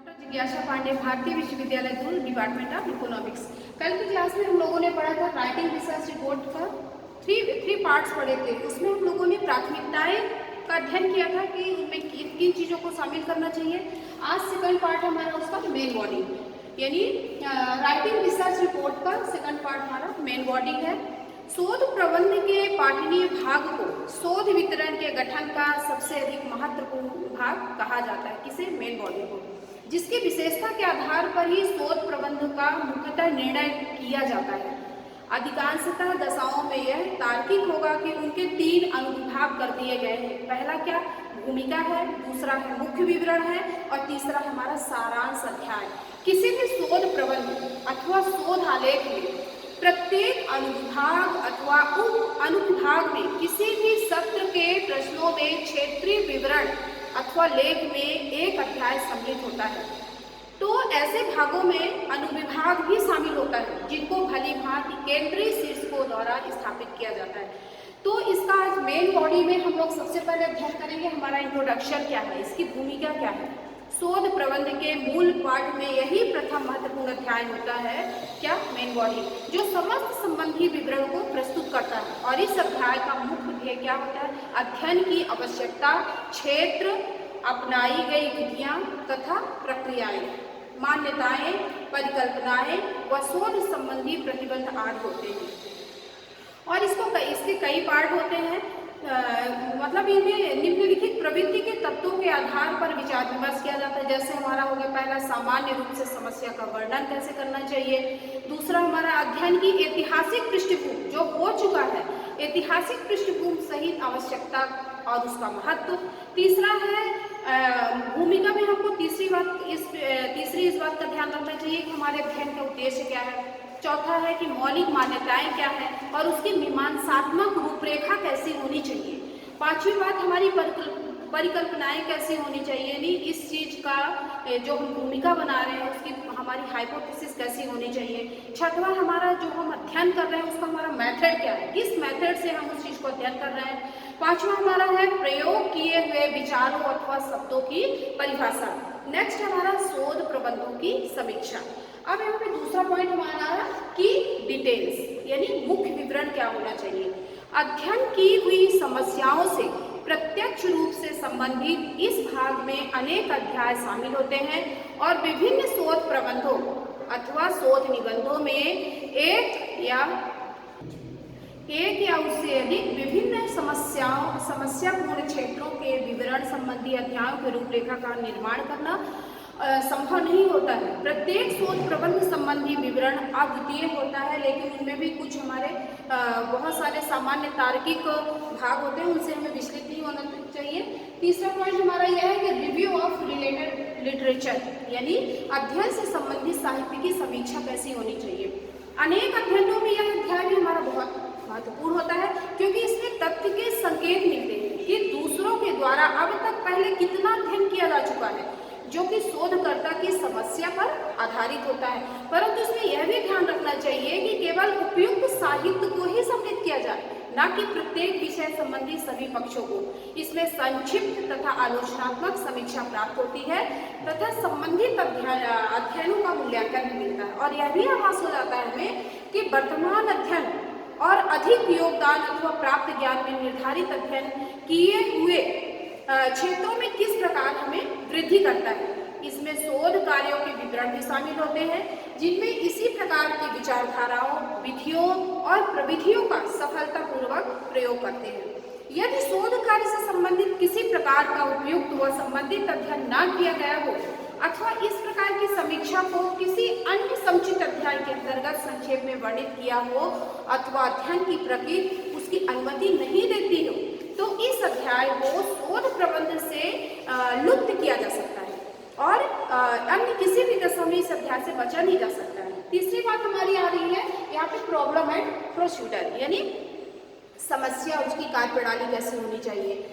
Doctor जिज्ञासा पांडे, भारतीय विश्वविद्यालय दूर, डिपार्टमेंट ऑफ इकोनॉमिक्स। कल की क्लास में हम लोगों ने पढ़ा था राइटिंग रिसर्च रिपोर्ट का थ्री पार्ट्स पढ़े थे। उसमें हम लोगों ने प्राथमिकताएं का अध्ययन किया था कि उनमें किन किन चीज़ों को शामिल करना चाहिए। आज सेकंड पार्ट हमारा उसका मेन बॉडी, यानी राइटिंग रिसर्च रिपोर्ट का सेकंड पार्ट हमारा मेन बॉडी है। शोध प्रबंध के पाठनीय भाग को शोध वितरण के गठन का सबसे अधिक महत्वपूर्ण भाग कहा जाता है। किसे? मेन बॉडी को, जिसकी विशेषता के आधार पर ही शोध प्रबंध का मुख्यतः निर्णय किया जाता है। अधिकांशतः दशाओं में यह तार्किक होगा कि उनके 3 अनुविभाग कर दिए गए हैं। पहला क्या? भूमिका है, दूसरा है मुख्य विवरण है, और तीसरा हमारा सारांश अध्याय। किसी भी शोध प्रबंध अथवा शोध आलेख में प्रत्येक अनुविभाग अथवा उप अनुविभाग में किसी भी सत्र के प्रश्नों में क्षेत्रीय विवरण अथवा लेख में एक अध्याय सम्मिलित होता है। तो ऐसे भागों में अनुविभाग भी शामिल होता है, जिनको भली भांति केंद्रीय शीर्षकों द्वारा स्थापित किया जाता है। तो इसका आज मेन बॉडी में हम लोग सबसे पहले अध्ययन करेंगे हमारा इंट्रोडक्शन क्या है, इसकी भूमिका क्या है। शोध प्रबंध के मूल पाठ में यही प्रथम महत्वपूर्ण अध्याय होता है, क्या? मेन बॉडी, जो समस्त संबंधी विवरण को प्रस्तुत करता है। और इस अध्याय का मुख्य ध्येय क्या होता है? अध्ययन की आवश्यकता, क्षेत्र, अपनाई गई विधियां तथा प्रक्रियाएं, मान्यताएं, परिकल्पनाएं व शोध संबंधी प्रतिबंध आदि होते हैं। और इसके कई पार्ट होते हैं। मतलब इनमें निम्नलिखित प्रवृत्ति के तत्वों के आधार पर विचार विमर्श किया जाता है। जैसे हमारा हो गया पहला, सामान्य रूप से समस्या का वर्णन कैसे करना चाहिए। दूसरा हमारा अध्ययन की ऐतिहासिक पृष्ठभूमि, जो हो चुका है, ऐतिहासिक पृष्ठभूमि सहित आवश्यकता और उसका महत्व। तीसरा है भूमिका में हमको तीसरी इस बात का ध्यान रखना चाहिए कि हमारे अध्ययन का उद्देश्य क्या है। चौथा है कि मौलिक मान्यताएं क्या है और उसकी मीमांसात्मक रूपरेखा कैसी होनी चाहिए। पांचवी बात, हमारी परिकल्पनाएं कैसी होनी चाहिए, यानी इस चीज का जो हम भूमिका बना रहे हैं उसकी हमारी हाइपोथेसिस कैसी होनी चाहिए। छठवां, हमारा जो हम अध्ययन कर रहे हैं उसका हमारा मेथड क्या है, किस मेथड से हम उस चीज को अध्ययन कर रहे हैं। पांचवा हमारा है प्रयोग किए हुए विचारों अथवा शब्दों की परिभाषा। नेक्स्ट हमारा शोध प्रबंधों की समीक्षा। अब यहाँ पे दूसरा पॉइंट हमारा है कि डिटेल्स, यानी मुख्य विवरण क्या होना चाहिए। अध्ययन की हुई समस्याओं से प्रत्यक्ष रूप से संबंधित इस भाग में अनेक अध्याय शामिल होते हैं और विभिन्न शोध प्रबंधों अथवा शोध निबंधों में एक या उससे अधिक विभिन्न समस्यापूर्ण क्षेत्रों के विवरण संबंधी अध्यायों के रूपरेखा का निर्माण करना संभव नहीं होता है। प्रत्येक शोध प्रबंध संबंधी विवरण अद्वितीय होता है, लेकिन उनमें भी कुछ हमारे बहुत सारे सामान्य तार्किक भाग होते हैं, उनसे हमें विचलित नहीं होना चाहिए। तीसरा पॉइंट हमारा यह है कि रिव्यू ऑफ रिलेटेड लिटरेचर, यानी अध्ययन से संबंधित साहित्य की समीक्षा कैसी होनी चाहिए। अनेक अध्ययनों में यह अध्याय भी हमारा बहुत महत्वपूर्ण होता है, क्योंकि इसमें तथ्य के संकेत मिलते हैं कि दूसरों के द्वारा अब तक पहले कितना अध्ययन किया जा चुका है, जो कि शोधकर्ता की समस्या पर आधारित होता है। परंतु इसमें यह भी ध्यान रखना चाहिए कि केवल उपयुक्त साहित्य को ही सम्मिलित किया जाए, न कि प्रत्येक विषय संबंधी सभी पक्षों को। इसमें संक्षिप्त तथा आलोचनात्मक समीक्षा प्राप्त होती है तथा संबंधित अध्ययनों का मूल्यांकन भी मिलता है। और यह भी आभास हो जाता है हमें कि वर्तमान अध्ययन और अधिक योगदान अथवा प्राप्त ज्ञान में निर्धारित अध्ययन किए हुए क्षेत्रों में किस प्रकार हमें वृद्धि करता है। इसमें शोध कार्यों के विवरण भी शामिल होते हैं, जिनमें इसी प्रकार की विचारधाराओं, विधियों और प्रविधियों का सफलतापूर्वक प्रयोग करते हैं। यदि शोध कार्य से संबंधित किसी प्रकार का उपयुक्त व संबंधित अध्ययन न किया गया हो अथवा इस प्रकार की समीक्षा को किसी अन्य समुचित अध्याय के अंतर्गत संक्षेप में वर्णित किया हो अथवा अध्ययन की प्रकृति उसकी अनुमति नहीं देती हो, तो इस अध्याय को शोध प्रबंध से लुप्त किया जा सकता है और अन्य किसी भी दशा में इस अध्याय से बचा नहीं जा सकता है। तीसरी बात हमारी आ रही है यहाँ पे प्रॉब्लम एंड प्रोसीजर, यानी समस्या, उसकी कार्यप्रणाली कैसी होनी चाहिए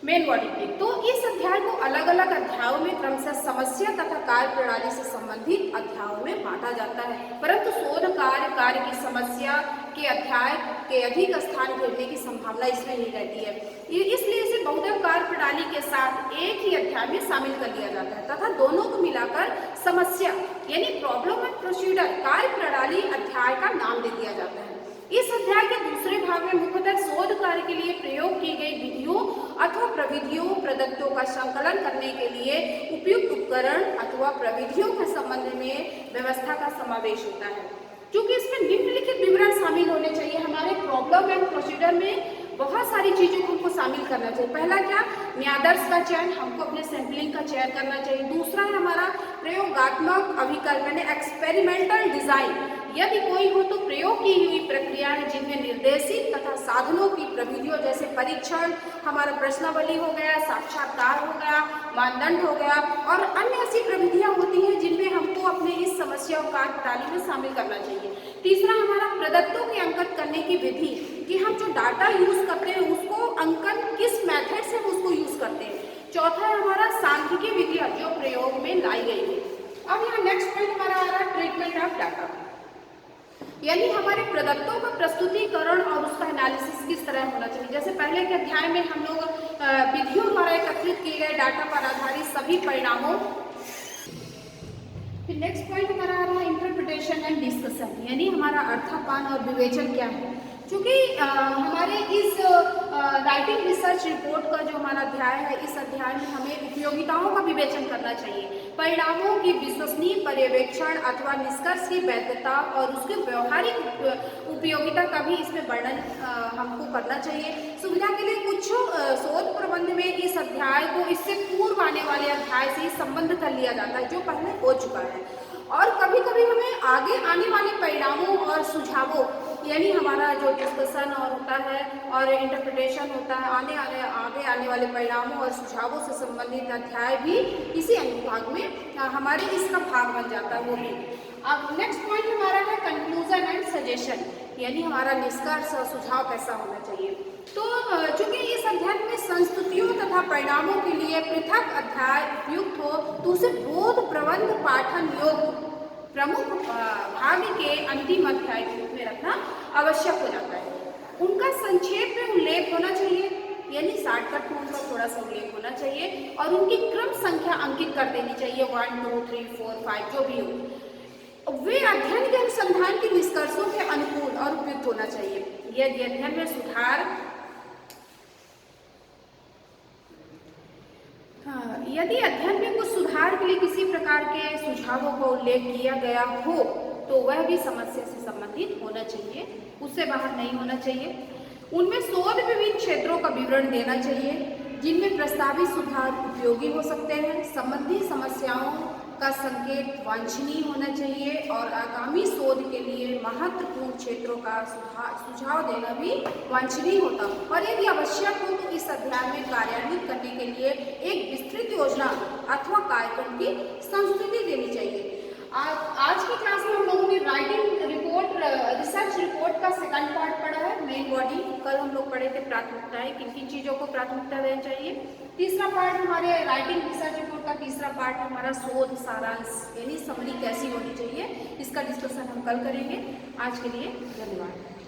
मेन बॉडी की। तो इस अध्याय को अलग अलग अध्यायों में क्रमशः समस्या तथा कार्य प्रणाली से संबंधित अध्यायों में बांटा जाता है, परंतु शोध कार्य की समस्या के अध्याय के अधिक स्थान घेरने की संभावना इसमें नहीं रहती है। इसलिए इसे बहुधा कार्य प्रणाली के साथ एक ही अध्याय में शामिल कर लिया जाता है तथा दोनों को मिलाकर समस्या यानी प्रॉब्लम एंड प्रोसीजर कार्य प्रणाली अध्याय का नाम दे दिया जाता है। इस अध्याय के दूसरे भाग में मुख्यतः शोध कार्य के लिए प्रयोग की गई विधियों अथवा प्रविधियों प्रदत्तों का संकलन करने के लिए उपयुक्त उपकरण अथवा प्रविधियों के संबंध में व्यवस्था का समावेश होता है। क्योंकि इसमें निम्नलिखित विवरण शामिल होने चाहिए। हमारे प्रॉब्लम एंड प्रोसीजर में बहुत सारी चीजों को हमको शामिल करना चाहिए। पहला क्या, न्यायादर्श का चयन, हमको अपने सैंपलिंग का चयन करना चाहिए। दूसरा है हमारा प्रयोगात्मक अभिकल्पन, एक्सपेरिमेंटल डिजाइन, यदि कोई हो तो प्रयोग की हुई प्रक्रियाएं जिनमें निर्देशित तथा साधनों की प्रविधियों जैसे परीक्षण, हमारा प्रश्नावली हो गया, साक्षात्कार हो गया, मानदंड हो गया और अन्य ऐसी प्रविधियां होती हैं जिनमें हमको अपने इस समस्या और कार्य प्रणाली में शामिल करना चाहिए। तीसरा हमारा प्रदत्तों के अंकन करने की विधि, कि हम जो डाटा यूज करते हैं उसको अंकन किस मेथड से हम उसको यूज करते हैं। चौथा है हमारा सांख्यिकी विधियां जो प्रयोग में लाई गई है। अब यहाँ नेक्स्ट पॉइंट हमारा आ रहा है ट्रीटमेंट ऑफ डाटा, यानी हमारे प्रदत्तों का प्रस्तुतिकरण और उसका एनालिसिस किस तरह होना चाहिए। जैसे पहले के अध्याय में हम लोग विधियों द्वारा एकत्रित किए गए डाटा पर आधारित सभी परिणामों। फिर नेक्स्ट पॉइंट हमारा आ रहा है इंटरप्रिटेशन एंड डिस्कशन, यानी हमारा अर्थापान और विवेचन क्या है। क्योंकि हमारे इस राइटिंग रिसर्च रिपोर्ट का जो हमारा अध्याय है, इस अध्याय में हमें उपयोगिताओं का विवेचन करना चाहिए, परिणामों की विश्वसनीय पर्यवेक्षण अथवा निष्कर्ष की वैधता और उसके व्यवहारिक उपयोगिता का भी इसमें वर्णन हमको करना चाहिए। सुविधा के लिए कुछ शोध प्रबंध में इस अध्याय को इससे पूर्व आने वाले अध्याय से संबंध कर लिया जाता है जो पहले हो चुका है, और कभी कभी हमें आगे आने वाले परिणामों और सुझावों, यानी हमारा जो डिस्कशन और होता है और इंटरप्रिटेशन होता है, आगे आने वाले परिणामों और सुझावों से संबंधित अध्याय भी इसी अनुभाग में हमारे इसका भाग बन जाता है वो भी। अब नेक्स्ट पॉइंट हमारा है कंक्लूजन एंड सजेशन, यानी हमारा निष्कर्ष और सुझाव कैसा होना चाहिए। तो चूंकि इस अध्याय में संस्तुतियों तथा परिणामों के लिए पृथक अध्याय उपयुक्त हो तो उसे बोध प्रबंध पाठन योग्य प्रमुख भाग के अंतिम अध्याय के रूप में रखना आवश्यक हो जाता है। उनका संक्षेप में उल्लेख होना चाहिए, यानी शॉर्टकट में उनका थोड़ा सा उल्लेख होना चाहिए, और उनकी क्रम संख्या अंकित कर देनी चाहिए 1 2 3 4 5 जो भी हो। वे अध्ययन के अनुसंधान के निष्कर्षों के अनुकूल और उपयुक्त होना चाहिए। यदि अध्ययन में सुधार यदि अध्ययन में कुछ सुधार के लिए किसी प्रकार के सुझावों का उल्लेख किया गया हो तो वह भी समस्या से संबंधित होना चाहिए, उससे बाहर नहीं होना चाहिए। उनमें शोध विभिन्न क्षेत्रों का विवरण देना चाहिए जिनमें प्रस्तावित सुधार उपयोगी हो सकते हैं। संबंधित समस्याओं का संकेत वांछनीय होना चाहिए और आगामी शोध के लिए महत्वपूर्ण क्षेत्रों का सुझाव देना भी वांछनीय होता। और यदि आवश्यक हो तो इस अध्याय में कार्यान्वित करने के लिए एक विस्तृत योजना अथवा कार्यक्रम की संस्तुति देनी चाहिए। आज की क्लास में हम लोगों ने राइटिंग रिपोर्ट रिसर्च रिपोर्ट का सेकंड पार्ट पढ़ा है, मेन बॉडी। कल हम लोग पढ़े थे प्राथमिकताएं, किन किन चीज़ों को प्राथमिकता देनी चाहिए। तीसरा पार्ट हमारे राइटिंग रिसर्च रिपोर्ट का तीसरा पार्ट हमारा शोध सारांश, यानी समरी कैसी होनी चाहिए, इसका डिस्कशन हम कल करेंगे। आज के लिए धन्यवाद।